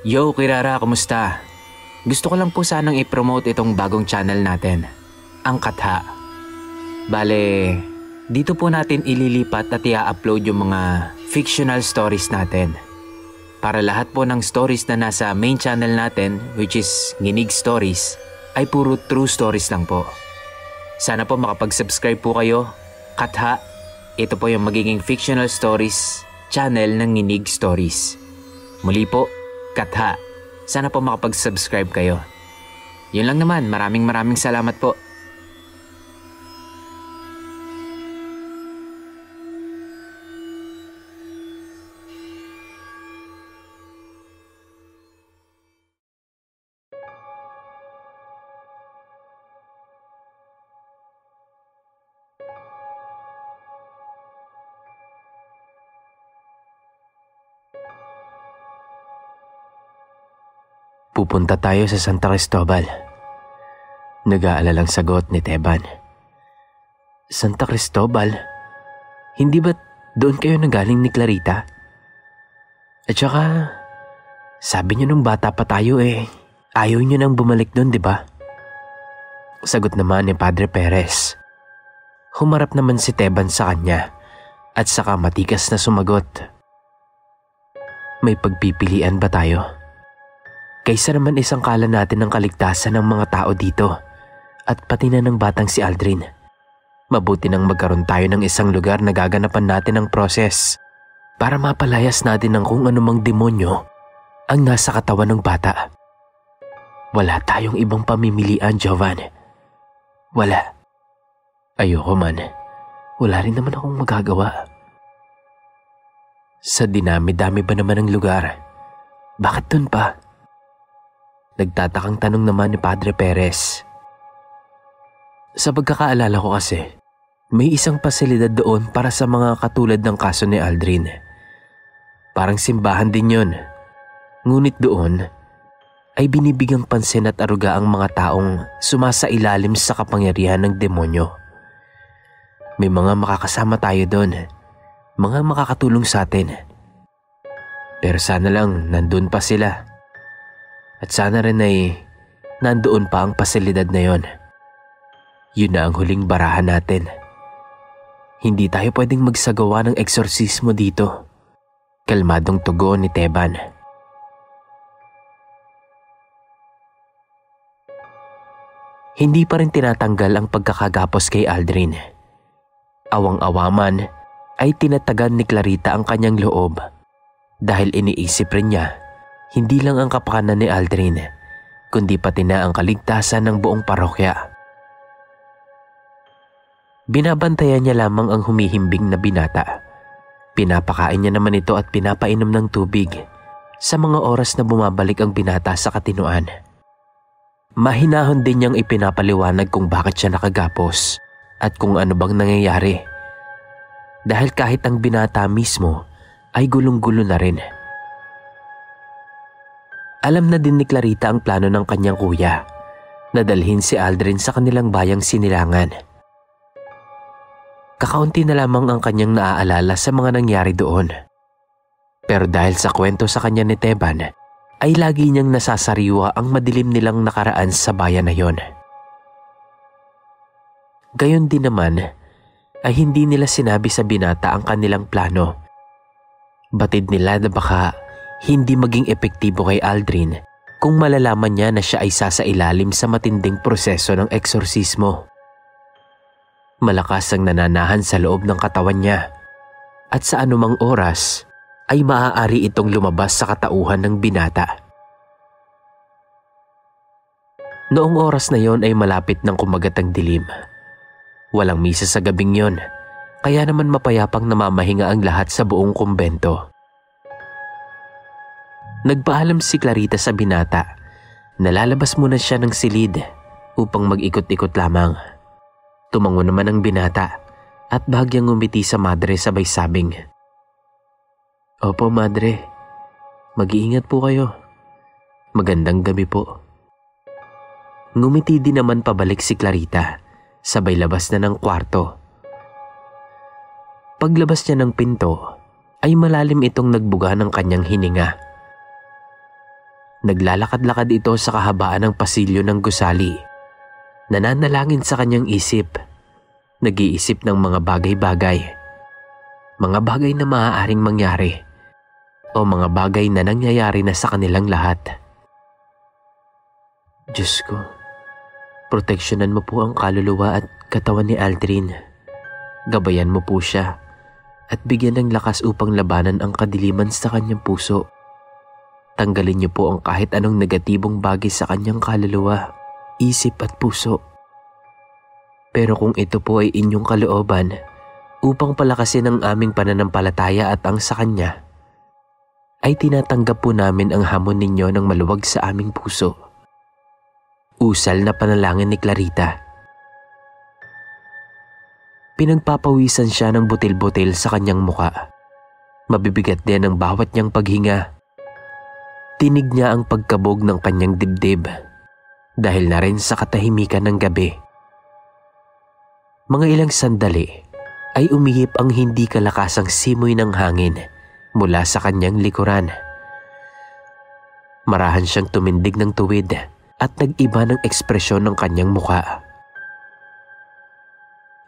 Yo, Kirara, kumusta? Gusto ko lang po sanang i-promote itong bagong channel natin, ang Katha. Bale, dito po natin ililipat at i-upload yung mga fictional stories natin. Para lahat po ng stories na nasa main channel natin, which is Nginig Stories, ay puro true stories lang po. Sana po makapag-subscribe po kayo. Katha, ito po yung magiging fictional stories channel ng Nginig Stories. Muli po, Katha, sana po makapag-subscribe kayo. Yun lang naman, maraming salamat po. Pupunta tayo sa Santa Cristobal. Nag-aalalang sagot ni Teban. Santa Cristobal? Hindi ba't doon kayo nanggaling ni Clarita? At saka, sabi niyo nung bata pa tayo ayaw niyo nang bumalik doon, di ba? Sagot naman ni Padre Perez. Humarap naman si Teban sa kanya at saka matikas na sumagot. May pagpipilian ba tayo? Kaysa naman isang kala natin ng kaligtasan ng mga tao dito at pati na ng batang si Aldrin. Mabuti nang magkaroon tayo ng isang lugar na gaganapan natin ang proses para mapalayas natin ng kung anumang demonyo ang nasa katawan ng bata. Wala tayong ibang pamimilian, Jovan. Wala. Ayoko man. Wala rin naman akong magagawa. Sa dinami-dami ba naman ang lugar? Bakit dun pa? Nagtatakang tanong naman ni Padre Perez. Sa pagkakaalala ko kasi, may isang pasilidad doon para sa mga katulad ng kaso ni Aldrin. Parang simbahan din yun. Ngunit doon ay binibigyang pansin at aruga ang mga taong sumasailalim sa kapangyarihan ng demonyo. May mga makakasama tayo doon, mga makakatulong sa atin. Pero sana lang nandun pa sila. At sana rin ay nandoon pa ang pasilidad na yon. Yun na ang huling barahan natin. Hindi tayo pwedeng magsagawa ng eksorsismo dito. Kalmadong tugon ni Teban. Hindi pa rin tinatanggal ang pagkakagapos kay Aldrin. Awang-awaman ay tinatagan ni Clarita ang kanyang loob dahil iniisip rin niya hindi lang ang kapakanan ni Aldrin, kundi pati na ang kaligtasan ng buong parokya. Binabantayan niya lamang ang humihimbing na binata. Pinapakain niya naman ito at pinapainom ng tubig sa mga oras na bumabalik ang binata sa katinuan. Mahinahon din niyang ipinapaliwanag kung bakit siya nakagapos at kung ano bang nangyayari. Dahil kahit ang binata mismo ay gulong-gulo na rin. Alam na din ni Clarita ang plano ng kanyang kuya na dalhin si Aldrin sa kanilang bayang Sinilangan. Kakaunti na lamang ang kanyang naaalala sa mga nangyari doon. Pero dahil sa kwento sa kanya ni Teban, ay lagi niyang nasasariwa ang madilim nilang nakaraan sa bayan na yon. Gayon din naman ay hindi nila sinabi sa binata ang kanilang plano. Batid nila na baka hindi maging epektibo kay Aldrin kung malalaman niya na siya ay sasailalim sa matinding proseso ng eksorsismo. Malakas ang nananahan sa loob ng katawan niya at sa anumang oras ay maaari itong lumabas sa katauhan ng binata. Noong oras na yon ay malapit ng kumagat ang dilim. Walang misa sa gabing yon, kaya naman mapayapang namamahinga ang lahat sa buong kumbento. Nagpaalam si Clarita sa binata na lalabas muna siya ng silid upang mag-ikot-ikot lamang. Tumango naman ang binata at bahagyang ngumiti sa madre sabay sabing, "Opo, madre. Mag-iingat po kayo. Magandang gabi po." Ngumiti din naman pabalik si Clarita sabay labas na ng kwarto. Paglabas niya ng pinto ay malalim itong nagbuga ng kanyang hininga. Naglalakad-lakad ito sa kahabaan ng pasilyo ng gusali. Nananalangin sa kanyang isip. Nag-iisip ng mga bagay-bagay. Mga bagay na maaaring mangyari o mga bagay na nangyayari na sa kanilang lahat. Diyos ko, proteksyonan mo po ang kaluluwa at katawan ni Aldrin. Gabayan mo po siya at bigyan ng lakas upang labanan ang kadiliman sa kanyang puso. Tanggalin niyo po ang kahit anong negatibong bagay sa kanyang kaluluwa, isip at puso. Pero kung ito po ay inyong kalooban upang palakasin ang aming pananampalataya at ang sa kanya, ay tinatanggap po namin ang hamon ninyo ng maluwag sa aming puso. Usal na panalangin ni Clarita. Pinagpapawisan siya ng butil-butil sa kanyang muka. Mabibigat din ang bawat niyang paghinga. Tinig niya ang pagkabog ng kanyang dibdib dahil na rin sa katahimikan ng gabi. Mga ilang sandali ay umihip ang hindi kalakasang simoy ng hangin mula sa kanyang likuran. Marahan siyang tumindig ng tuwid at nag-iba ng ekspresyon ng kanyang muka.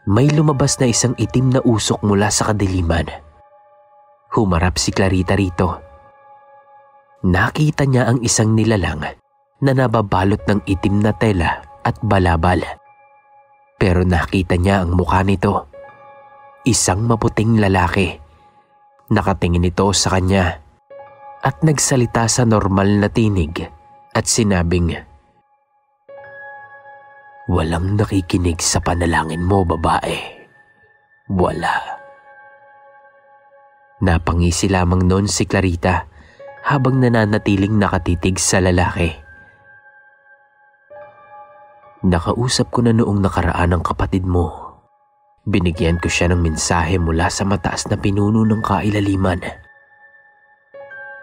May lumabas na isang itim na usok mula sa kadiliman. Humarap si Clarita rito. Nakita niya ang isang nilalang na nababalot ng itim na tela at balabal. Pero nakita niya ang mukha nito. Isang maputing lalaki. Nakatingin ito sa kanya at nagsalita sa normal na tinig at sinabing, "Walang nakikinig sa panalangin mo, babae. Wala." Napangisi lamang noon si Clarita habang nananatiling nakatitig sa lalaki. "Nakausap ko na noong nakaraan ang kapatid mo. Binigyan ko siya ng mensahe mula sa mataas na pinuno ng kailaliman.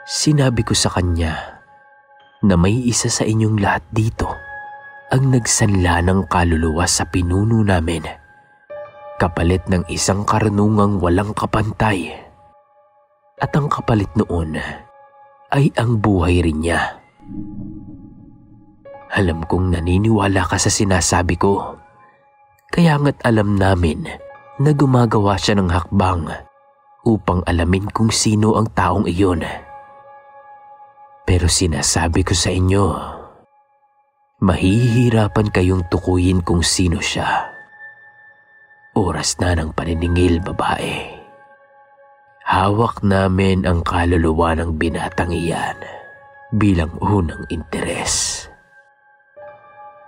Sinabi ko sa kanya na may isa sa inyong lahat dito ang nagsanla ng kaluluwa sa pinuno namin, kapalit ng isang karunungang walang kapantay. At ang kapalit noon ay ang buhay rin niya. Alam kong naniniwala ka sa sinasabi ko, kaya nga't alam namin na gumagawa siya ng hakbang upang alamin kung sino ang taong iyon. Pero sinasabi ko sa inyo, mahihirapan kayong tukuyin kung sino siya. Oras na ng paniningil, babae. Hawak namin ang kaluluwa ng binatang iyan bilang unang interes.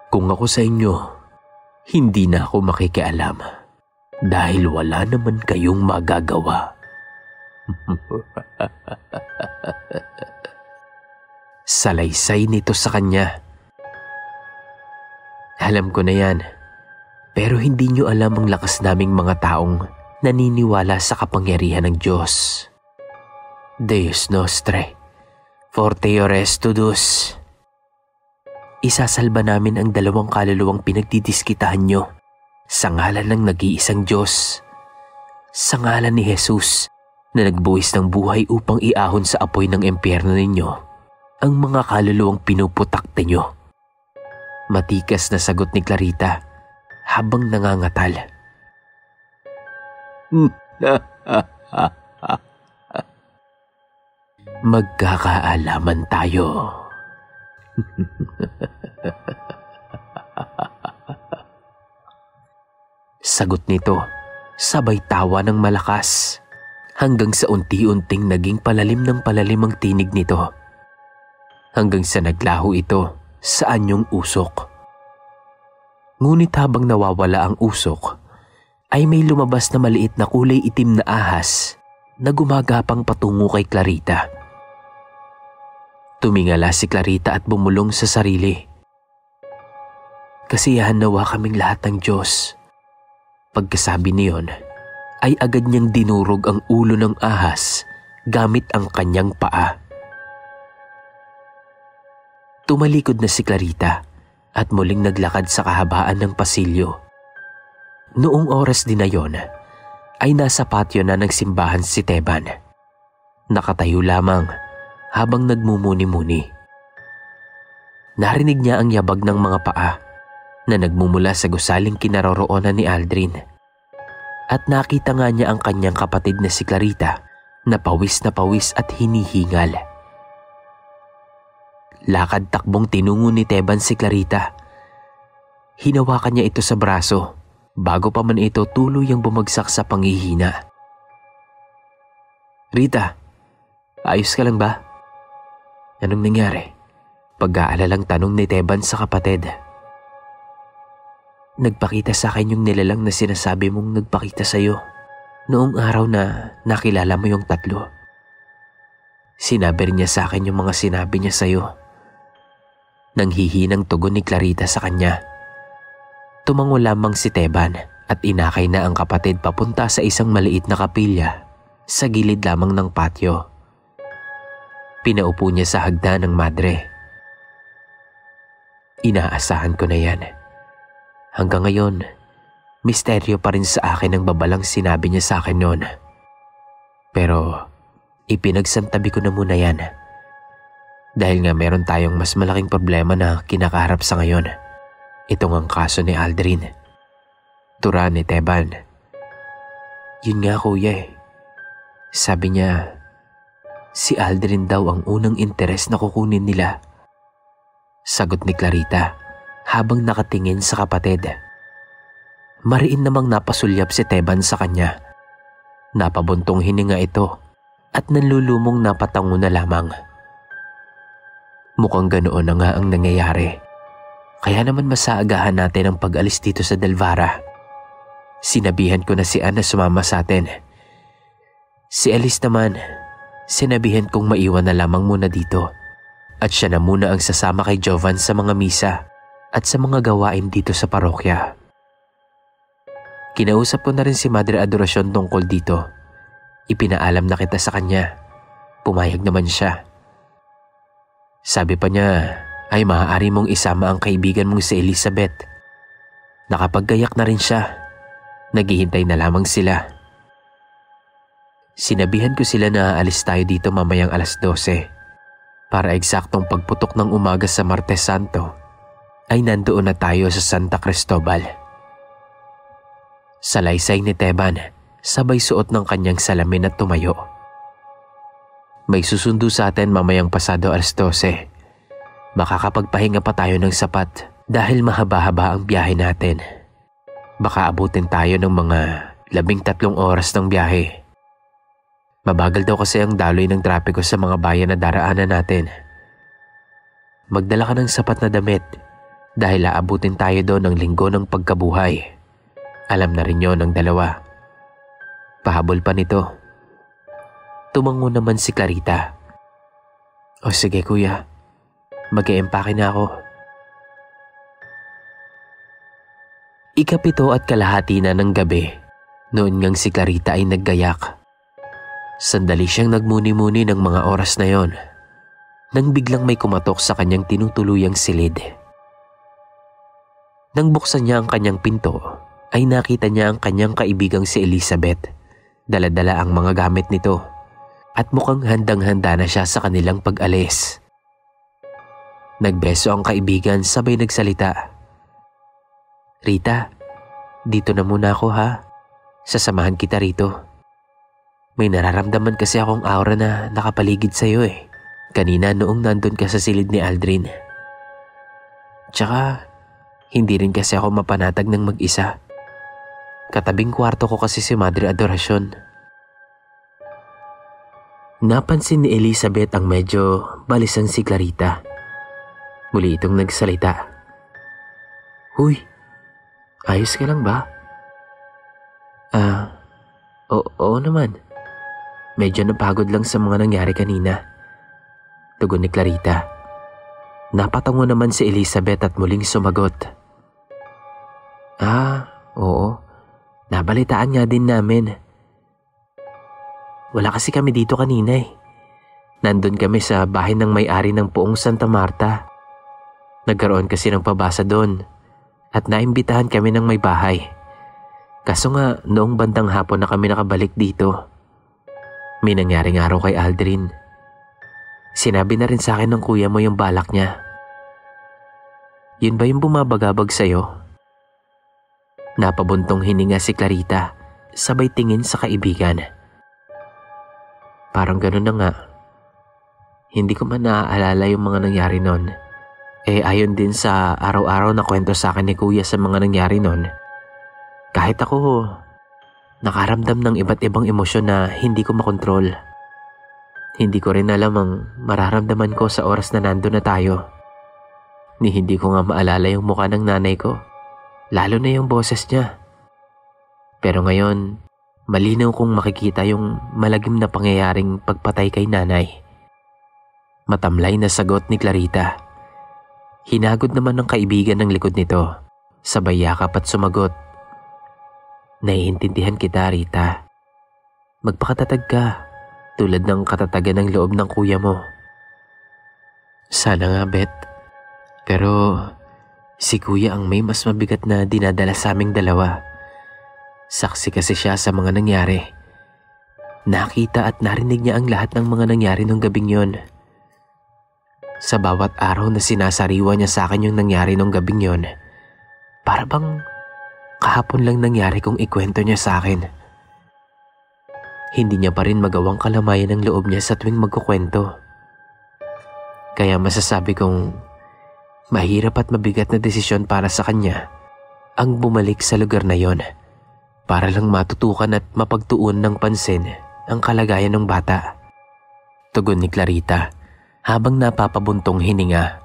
Kung ako sa inyo, hindi na ako makikialam dahil wala naman kayong magagawa." Salaysay nito sa kanya. "Alam ko na yan, pero hindi nyo alam ang lakas naming mga taong naniniwala sa kapangyarihan ng Diyos. Deus Nostre, Forte Ores Tudus. Isasalba namin ang dalawang kaluluwang pinagdidiskitahan nyo sa ngalan ng nag-iisang Diyos, sa ngalan ni Jesus na nagbuwis ng buhay upang iahon sa apoy ng impyerno ninyo ang mga kaluluwang pinuputakte nyo." Matikas na sagot ni Clarita habang nangangatal. "Magkakaalaman tayo." Sagot nito, sabay tawa ng malakas, hanggang sa unti-unting naging palalim ng palalim ang tinig nito, hanggang sa naglaho ito sa anyong usok. Ngunit habang nawawala ang usok, ay may lumabas na maliit na kulay itim na ahas na gumagapang patungo kay Clarita. Tumingala si Clarita at bumulong sa sarili. "Kasiyahan nawa kaming lahat ng Diyos." Pagkasabi niyon, ay agad niyang dinurog ang ulo ng ahas gamit ang kanyang paa. Tumalikod na si Clarita at muling naglakad sa kahabaan ng pasilyo. Noong oras din na yon, ay nasa patio na ng simbahan si Teban. Nakatayo lamang habang nagmumuni-muni. narinig niya ang yabag ng mga paa na nagmumula sa gusaling kinaroroonan ni Aldrin. At nakita nga niya ang kanyang kapatid na si Clarita na pawis at hinihingal. Lakad takbong tinungo ni Teban si Clarita. Hinawakan niya ito sa braso bago pa man ito tuluyang bumagsak sa panghihina. "Rita, ayos ka lang ba? Anong nangyari?" Pag-aalalang tanong ni Teban sa kapatid. "Nagpakita sa akin yung nilalang na sinasabi mong nagpakita sa'yo noong araw na nakilala mo yung tatlo. Sinabi rin niya sa akin yung mga sinabi niya sa'yo." Nang hihinang tugon ni Clarita sa kanya. Tumango lamang si Teban at inakay na ang kapatid papunta sa isang maliit na kapilya sa gilid lamang ng patio. Pinaupo niya sa hagdan ng madre. "Inaasahan ko na yan. Hanggang ngayon, misteryo pa rin sa akin ang babalang sinabi niya sa akin noon. Pero ipinagsantabi ko na muna yan. Dahil nga meron tayong mas malaking problema na kinakaharap sa ngayon. Itong ang kaso ni Aldrin." Tura ni Teban. "Yun nga kuya eh. Sabi niya, si Aldrin daw ang unang interes na kukunin nila." Sagot ni Clarita habang nakatingin sa kapatid. Mariin namang napasulyap si Teban sa kanya. Napabuntong hininga ito at nanlulumong napatango na lamang. Mukhang ganoon na nga ang nangyayari. Kaya naman masaagahan natin ang pag-alis dito sa Delvara. Sinabihan ko na si Ann na sumama sa atin. Si Alice naman, sinabihan kong maiwan na lamang muna dito. At siya na muna ang sasama kay Jovan sa mga misa at sa mga gawain dito sa parokya. Kinausap ko na rin si Madre Adoracion tungkol dito. Ipinaalam na kita sa kanya. Pumayag naman siya. Sabi pa niya ay maaari mong isama ang kaibigan mong si Elizabeth. Nakapaggayak na rin siya. Naghihintay na lamang sila. Sinabihan ko sila na aalis tayo dito mamayang 12:00 para eksaktong pagputok ng umaga sa Martes Santo ay nandoon na tayo sa Santa Cristobal. Salaysay ni Teban, sabay suot ng kanyang salamin at tumayo. "May susundo sa atin mamayang pasado 12:00. Makakapagpahinga pa tayo ng sapat dahil mahaba-haba ang biyahe natin. Baka abutin tayo ng mga 13 oras ng biyahe. Mabagal daw kasi ang daloy ng trapiko sa mga bayan na daraanan natin. Magdala ka ng sapat na damit dahil aabutin tayo doon ng linggo ng pagkabuhay. Alam na rin yon ng dalawa." Pahabol pa nito. Tumango naman si Clarita. "O sige kuya, mag-e-empake na ako." 7:30 na ng gabi, noon ngang si Clarita ay naggayak. Sandali siyang nagmuni-muni ng mga oras na yon, nang biglang may kumatok sa kanyang tinutuluyang silid. Nang buksan niya ang kanyang pinto, ay nakita niya ang kanyang kaibigang si Elizabeth. Dala-dala ang mga gamit nito at mukhang handang-handa na siya sa kanilang pag-alis. Nagbeso ang kaibigan sabay nagsalita. "Rita, dito na muna ako ha. Sasamahan kita rito. May nararamdaman kasi akong aura na nakapaligid sa'yo eh. Kanina noong nandun ka sa silid ni Aldrin. Tsaka, hindi rin kasi ako mapanatag ng mag-isa. Katabing kwarto ko kasi si Madre Adoracion." Napansin ni Elizabeth ang medyo balisan si Clarita. Muli itong nagsalita. "Huy, ayos ka lang ba?" Oo naman. Medyo napagod lang sa mga nangyari kanina." Tugon ni Clarita. Napatango naman si Elizabeth at muling sumagot. Oo. Nabalitaan nga din namin. Wala kasi kami dito kanina eh. Nandun kami sa bahay ng may-ari ng Poong Santa Marta. Nagkaroon kasi ng pabasa doon at naimbitahan kami ng may bahay. Kaso nga noong bandang hapon na kami nakabalik dito, may nangyaring araw kay Aldrin. Sinabi na rin sa akin ng kuya mo yung balak niya. Yun ba yung bumabagabag sa'yo? Napabuntong hininga si Clarita, sabay tingin sa kaibigan. Parang ganun na nga. Hindi ko man naaalala yung mga nangyari nun. Ayon din sa araw-araw na kwento sa akin ni Kuya sa mga nangyari nun, kahit ako, nakaramdam ng iba't ibang emosyon na hindi ko makontrol. Hindi ko rin alam ang mararamdaman ko sa oras na nandun na tayo. Ni hindi ko nga maalala yung mukha ng nanay ko, lalo na yung boses niya. Pero ngayon, malinaw kong makikita yung malagim na pangyayaring pagpatay kay nanay. Matamlay na sagot ni Clarita. Hinagod naman ng kaibigan ng likod nito, sabay yakap at sumagot. Naiintindihan kita, Rita. Magpakatatag ka, tulad ng katatagan ng loob ng kuya mo. Sana nga, Beth. Pero si kuya ang may mas mabigat na dinadala sa aming dalawa. Saksi kasi siya sa mga nangyari. Nakita at narinig niya ang lahat ng mga nangyari nung gabing yon. Sa bawat araw na sinasariwa niya sa akin yung nangyari nung gabing yon, para bang kahapon lang nangyari kung ikwento niya sa akin. Hindi niya pa rin magawang kalamayan ang loob niya sa tuwing magkukwento. Kaya masasabi kong mahirap at mabigat na desisyon para sa kanya ang bumalik sa lugar na yon para lang matutukan at mapagtuon ng pansin ang kalagayan ng bata. Tugon ni Clarita habang napapabuntong hininga.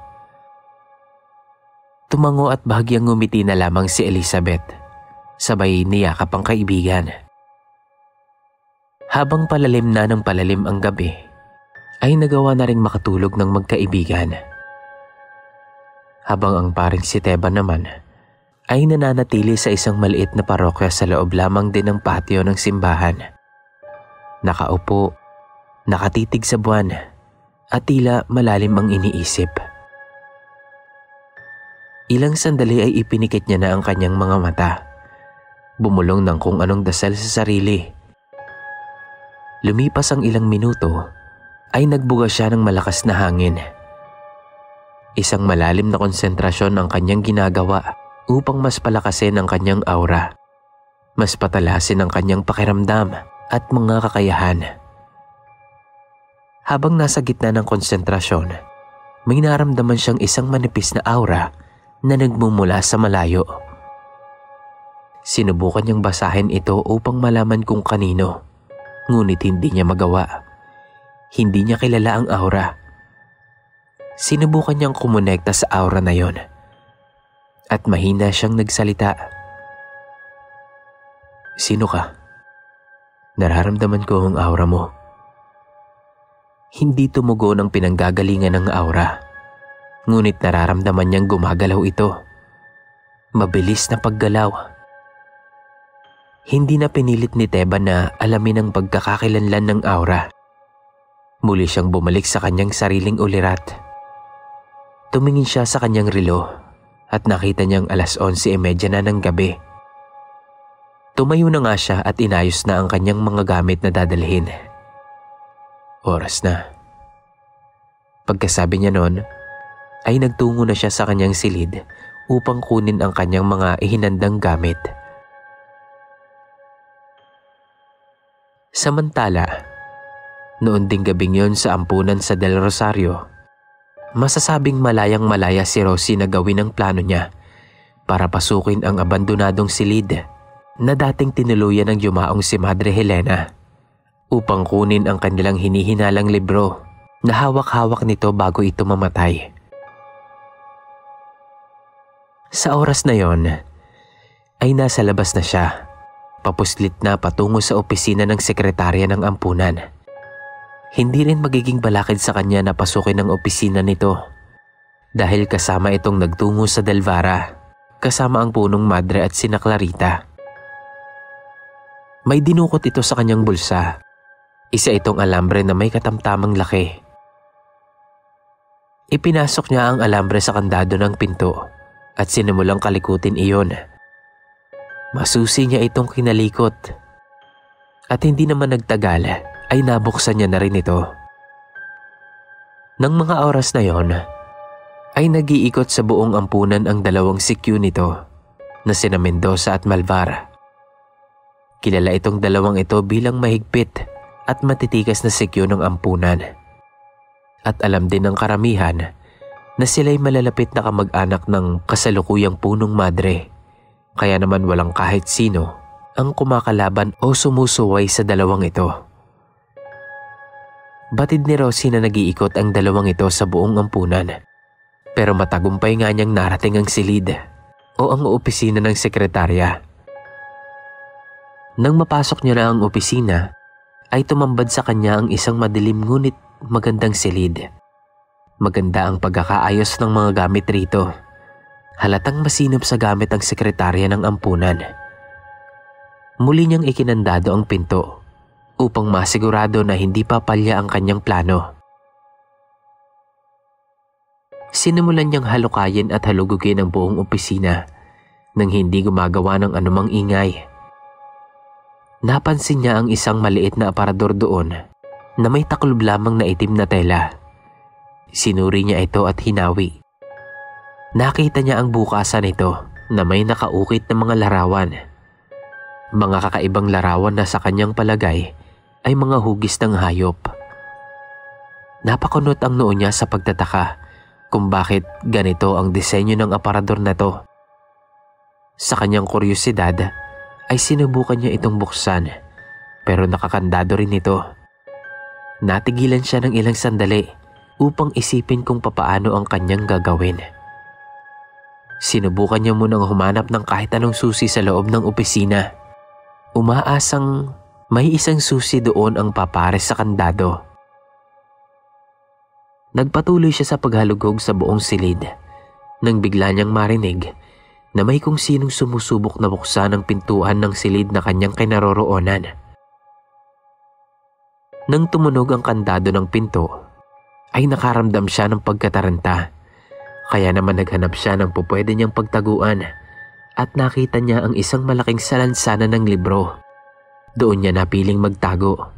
Tumango at bahagyang ngumiti na lamang si Elizabeth, sabay niyakap ang kaibigan. Habang palalim na ng palalim ang gabi, ay nagawa na ring makatulog ng magkaibigan. Habang ang paring si Teba naman ay nananatili sa isang maliit na parokya sa loob lamang din ng patio ng simbahan. Nakaupo, nakatitig sa buwan, at tila malalim ang iniisip. Ilang sandali ay ipinikit niya na ang kanyang mga mata. Bumulong ng kung anong dasal sa sarili. Lumipas ang ilang minuto, ay nagbuga siya ng malakas na hangin. Isang malalim na konsentrasyon ang kanyang ginagawa upang mas palakasin ang kanyang aura, mas patalasin ang kanyang pakiramdam at mga kakayahan. Habang nasa gitna ng konsentrasyon, may naramdaman siyang isang manipis na aura na nagmumula sa malayo. Sinubukan niyang basahin ito upang malaman kung kanino, ngunit hindi niya magawa. Hindi niya kilala ang aura. Sinubukan niyang kumonekta sa aura na yon, at mahina siyang nagsalita. Sino ka? Nararamdaman ko ang aura mo. Hindi tumugon ang pinanggagalingan ng aura, ngunit nararamdaman niyang gumagalaw ito. Mabilis na paggalaw. Hindi na pinilit ni Teba na alamin ang pagkakakilanlan ng aura. Muli siyang bumalik sa kanyang sariling ulirat. Tumingin siya sa kanyang relo at nakita niyang 11:30 na ng gabi. Tumayo na nga siya at inayos na ang kanyang mga gamit na dadalhin. Oras na. Pagkasabi niya noon, ay nagtungo na siya sa kanyang silid upang kunin ang kanyang mga ihinandang gamit. Samantala, noon ding gabing yon sa ampunan sa Del Rosario, masasabing malayang-malaya si Rosie na gawin ang plano niya para pasukin ang abandonadong silid na dating tinuluyan ng yumaong si Madre Helena upang kunin ang kanilang hinihinalang libro na hawak-hawak nito bago ito mamatay. Sa oras na yon, ay nasa labas na siya, papuslit na patungo sa opisina ng sekretarya ng ampunan. Hindi rin magiging balakid sa kanya na pasukin ang opisina nito dahil kasama itong nagtungo sa Delvara, kasama ang punong madre at sina Clarita. May dinukot ito sa kanyang bulsa. Isa itong alambre na may katamtamang laki. Ipinasok niya ang alambre sa kandado ng pinto at sinimulang kalikutin iyon. Masusi niya itong kinalikot. At hindi naman nagtagal ay nabuksan niya na rin ito. Nang mga oras na yon, ay nag-iikot sa buong ampunan ang dalawang CQ nito na sina Mendoza at Malvar. Kilala itong dalawang ito bilang mahigpit at matitikas na CQ ng ampunan. At alam din ng karamihan na sila'y malalapit na kamag-anak ng kasalukuyang punong madre, kaya naman walang kahit sino ang kumakalaban o sumusuway sa dalawang ito. Batid ni Rosie na nag-iikot ang dalawang ito sa buong ampunan, pero matagumpay nga niyang narating ang silid o ang opisina ng sekretarya. Nang mapasok niya na ang opisina, ay tumambad sa kanya ang isang madilim ngunit magandang silid. Maganda ang pagkakaayos ng mga gamit rito. Halatang masinop sa gamit ang sekretarya ng ampunan. Muli niyang ikinandado ang pinto upang masigurado na hindi papalya ang kanyang plano. Sinimulan niyang halukayin at halugugin ang buong opisina nang hindi gumagawa ng anumang ingay. Napansin niya ang isang maliit na aparador doon na may taklob lamang na itim na tela. Sinuri niya ito at hinawi. Nakita niya ang bukasan nito na may nakaukit na mga larawan. Mga kakaibang larawan na sa kanyang palagay ay mga hugis ng hayop. Napakunot ang noo niya sa pagtataka kung bakit ganito ang disenyo ng aparador na to. Sa kanyang kuryosidad ay sinubukan niya itong buksan, pero nakakandado rin ito. Natigilan siya ng ilang sandali upang isipin kung papaano ang kanyang gagawin. Sinubukan niya munang humanap ng kahit anong susi sa loob ng opisina. Umaasang may isang susi doon ang papares sa kandado. Nagpatuloy siya sa paghalugog sa buong silid nang bigla niyang marinig na may kung sinong sumusubok na buksan ang pintuan ng silid na kanyang kinaroroonan. Nang tumunog ang kandado ng pinto, ay nakaramdam siya ng pagkataranta. Kaya naman naghanap siya ng pupwede niyang pagtaguan at nakita niya ang isang malaking salansana ng libro. Doon niya napiling magtago.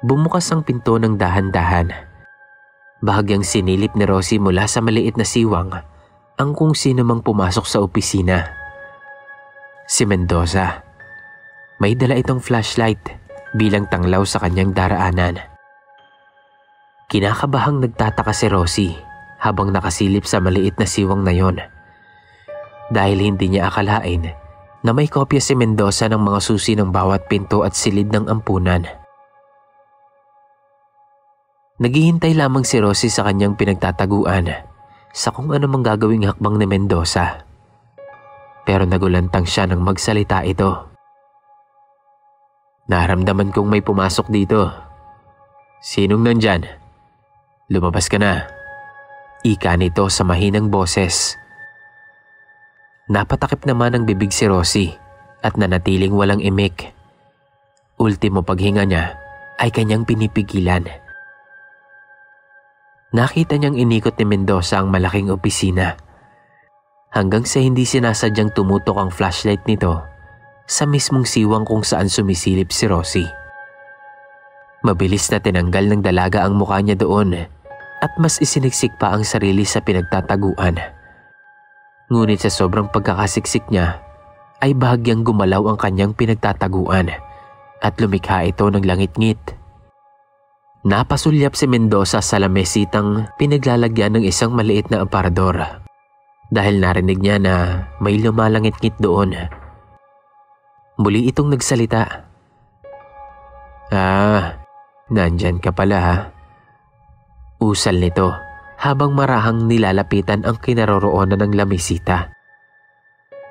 Bumukas ang pinto ng dahan-dahan. Bahagyang sinilip ni Rosie mula sa maliit na siwang ang kung sino mang pumasok sa opisina. Si Mendoza. May dala itong flashlight bilang tanglaw sa kanyang daraanan. Kinakabahang nagtataka si Rosie habang nakasilip sa maliit na siwang na yon. Dahil hindi niya akalain na may kopya si Mendoza ng mga susi ng bawat pinto at silid ng ampunan. Naghihintay lamang si Rosie sa kanyang pinagtataguan sa kung ano mang gagawing hakbang ni Mendoza. Pero nagulantang siya nang magsalita ito. Naramdaman kong may pumasok dito. Sinong nandyan? Lumabas ka na. Ika nito sa mahinang boses. Napatakip naman ang bibig si Rosie at nanatiling walang imik. Ultimo paghinga niya ay kanyang pinipigilan. Nakita niyang inikot ni Mendoza ang malaking opisina hanggang sa hindi sinasadyang tumutok ang flashlight nito sa mismong siwang kung saan sumisilip si Rosie. Mabilis na tinanggal ng dalaga ang mukha niya doon at mas isiniksik pa ang sarili sa pinagtataguan. Ngunit sa sobrang pagkakasiksik niya ay bahagyang gumalaw ang kanyang pinagtataguan at lumikha ito ng langit-ngit. Napasulyap si Mendoza sa lamesitang pinaglalagyan ng isang maliit na aparador dahil narinig niya na may lumalangit-ngit doon. Muli itong nagsalita. Nandyan ka pala ha. Usal nito habang marahang nilalapitan ang kinaroroonan ng lamesita.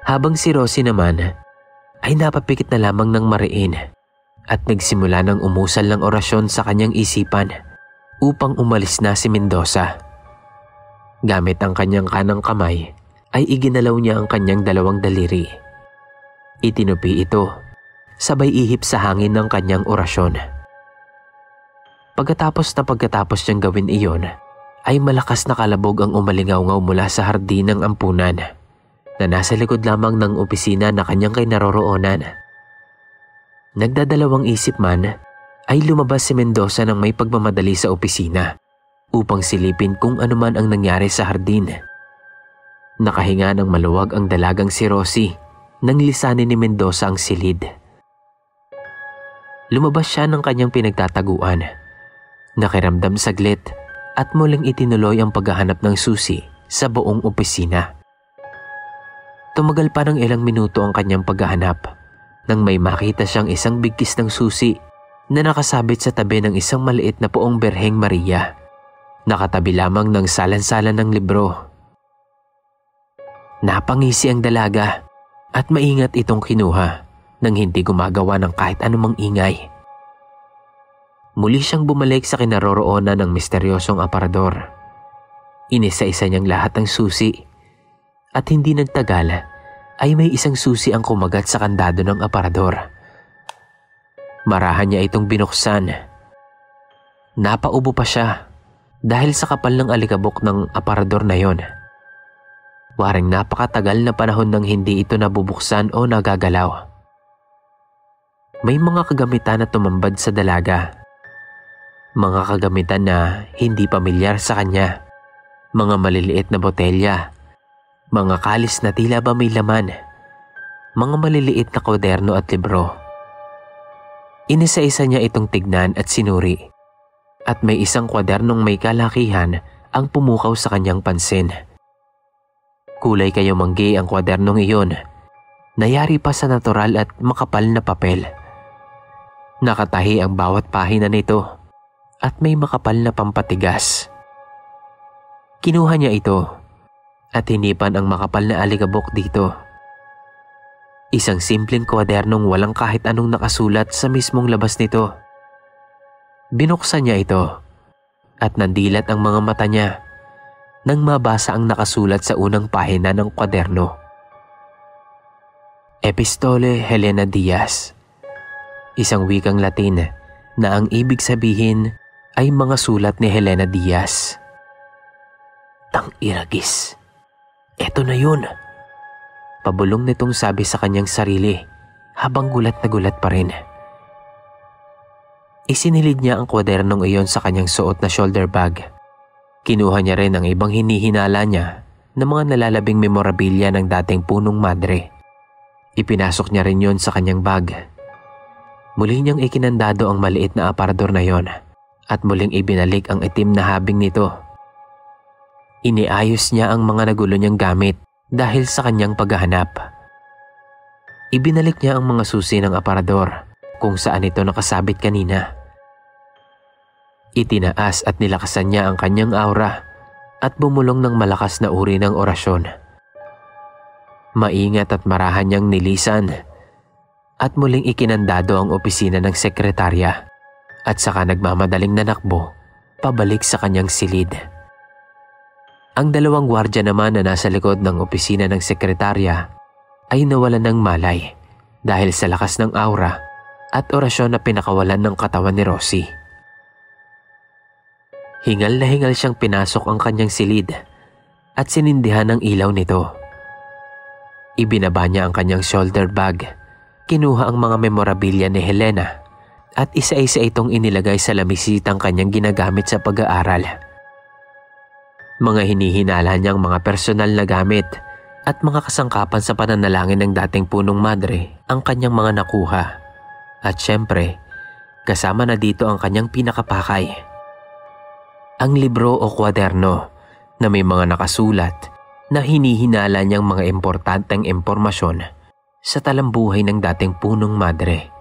Habang si Rosie naman ay napapikit na lamang ng mariin at nagsimula ng umusal ng orasyon sa kanyang isipan upang umalis na si Mendoza. Gamit ang kanyang kanang kamay ay iginalaw niya ang kanyang dalawang daliri. Itinupi ito, sabay ihip sa hangin ng kanyang orasyon. Pagkatapos niyang gawin iyon, ay malakas na kalabog ang umalingaw-ngaw mula sa hardin ng ampunan na nasa likod lamang ng opisina na kanyang kinaroroonan. Nagdadalawang isip man ay lumabas si Mendoza ng may pagmamadali sa opisina upang silipin kung ano man ang nangyari sa hardin. Nakahinga ng maluwag ang dalagang si Rosie nang lisanin ni Mendoza ang silid. Lumabas siya ng kanyang pinagtataguan. Nakiramdam saglit at muling itinuloy ang paghahanap ng susi sa buong opisina. Tumagal pa ng ilang minuto ang kanyang paghahanap nang may makita siyang isang bigkis ng susi na nakasabit sa tabi ng isang maliit na poong Berheng Maria. Nakatabi lamang ng salansalan ng libro. Napangisi ang dalaga at maingat itong kinuha nang hindi gumagawa ng kahit anumang ingay. Muli siyang bumalik sa kinaroroonan ng misteryosong aparador. Inisa-isa niyang lahat ng susi at hindi nagtagal ay may isang susi ang kumagat sa kandado ng aparador. Marahan niya itong binuksan. Napaubo pa siya dahil sa kapal ng alikabok ng aparador na yon. Waring napakatagal na panahon nang hindi ito nabubuksan o nagagalaw. May mga kagamitan na tumambad sa dalaga. Mga kagamitan na hindi pamilyar sa kanya. Mga maliliit na botelya. Mga kalis na tila ba may laman. Mga maliliit na kwaderno at libro. Inisa-isa niya itong tignan at sinuri. At may isang kwadernong may kalakihan ang pumukaw sa kanyang pansin. Kulay kayumanggi ang kwadernong iyon. Nayari pa sa natural at makapal na papel. Nakatahi ang bawat pahina nito at may makapal na pampatigas. Kinuha niya ito at hinipan ang makapal na alikabok dito. Isang simpleng kwadernong walang kahit anong nakasulat sa mismong labas nito. Binuksan niya ito at nandilat ang mga mata niya nang mabasa ang nakasulat sa unang pahina ng kwaderno. Epistole Helena Diaz. Isang wikang Latin na ang ibig sabihin ay mga sulat ni Helena Diaz. Tang-iragis. Eto na yun. Pabulong nitong sabi sa kanyang sarili habang gulat na gulat pa rin. Isinilid niya ang kwadernong iyon sa kanyang suot na shoulder bag. Kinuha niya rin ang ibang hinihinala niya na mga nalalabing memorabilia ng dating punong madre. Ipinasok niya rin yon sa kanyang bag. Muli niyang ikinandado ang maliit na aparador na yon at muling ibinalik ang itim na habing nito. Iniayos niya ang mga nagulo niyang gamit dahil sa kanyang paghahanap. Ibinalik niya ang mga susi ng aparador kung saan ito nakasabit kanina. Itinaas at nilakasan niya ang kanyang aura at bumulong ng malakas na uri ng orasyon. Maingat at marahan niyang nilisan at muling ikinandado ang opisina ng sekretarya at saka nagmamadaling nanakbo pabalik sa kanyang silid. Ang dalawang gwardya naman na nasa likod ng opisina ng sekretarya ay nawalan ng malay dahil sa lakas ng aura at orasyon na pinakawalan ng katawan ni Rosie. Hingal na hingal siyang pinasok ang kanyang silid at sinindihan ang ilaw nito. Ibinaba niya ang kanyang shoulder bag, kinuha ang mga memorabilia ni Helena at isa-isa itong inilagay sa lamisitang kanyang ginagamit sa pag-aaral. Mga hinihinala niyang mga personal na gamit at mga kasangkapan sa pananalangin ng dating punong madre ang kanyang mga nakuha. At syempre, kasama na dito ang kanyang pinakapakay. Ang libro o kwaderno na may mga nakasulat na hinihinala niyang mga importanteng impormasyon sa talambuhay ng dating punong madre.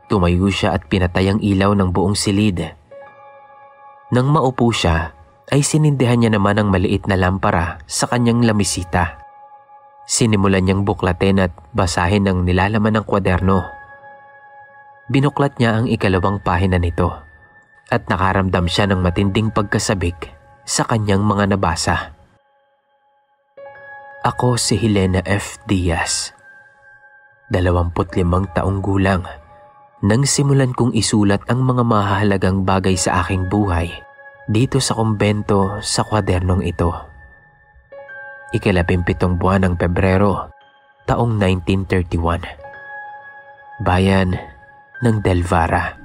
Tumayo siya at pinatay ang ilaw ng buong silid. Nang maupo siya, ay sinindihan niya naman ang maliit na lampara sa kanyang lamisita. Sinimulan niyang buklatin at basahin ang nilalaman ng kwaderno. Binuklat niya ang ikalawang pahina nito at nakaramdam siya ng matinding pagkasabik sa kanyang mga nabasa. Ako si Helena F. Diaz, 25 taong gulang, nang simulan kong isulat ang mga mahahalagang bagay sa aking buhay dito sa kumbento sa kwadernong ito. Ika-17 buwan ng Pebrero, taong 1931. Bayan ng Delvara.